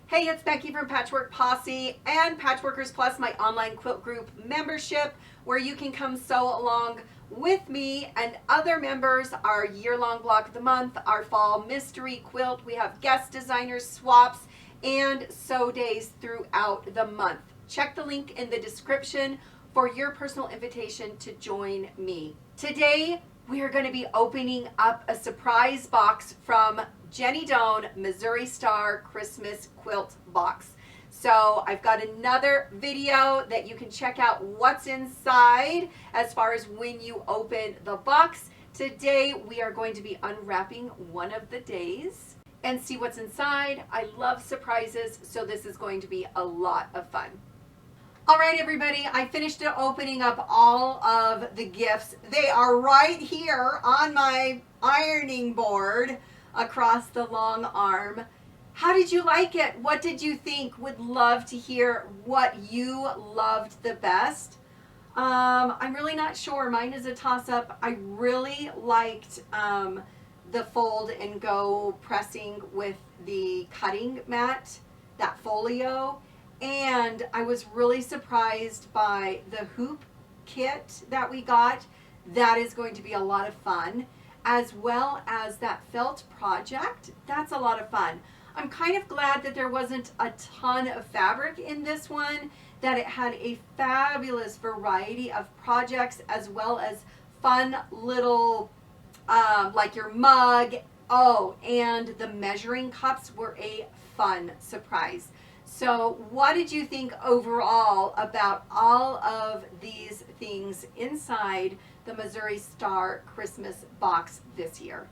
Hey, it's Becky from Patchwork Posse and Patchworkers Plus, my online quilt group membership, where you can come sew along with me and other members our year-long block of the month, our fall mystery quilt. We have guest designers, swaps, and sew days throughout the month. Check the link in the description for your personal invitation to join me. Today, we are going to be opening up a surprise box from Jenny Doan Missouri Star Christmas Quilt Box. So I've got another video that you can check out what's inside as far as when you open the box. Today we are going to be unwrapping one of the days and see what's inside. I love surprises, so this is going to be a lot of fun. All right, everybody, I finished opening up all of the gifts. They are right here on my ironing board across the long arm. How did you like it? What did you think? Would love to hear what you loved the best. I'm really not sure. Mine is a toss-up. I really liked the fold and go pressing with the cutting mat, that folio. And I was really surprised by the hoop kit that we got. That is going to be a lot of fun, as well as that felt project. That's a lot of fun. I'm kind of glad that there wasn't a ton of fabric in this one, that it had a fabulous variety of projects, as well as fun little, like your mug. Oh, and the measuring cups were a fun surprise. So what did you think overall about all of these things inside the Missouri Star Christmas box this year?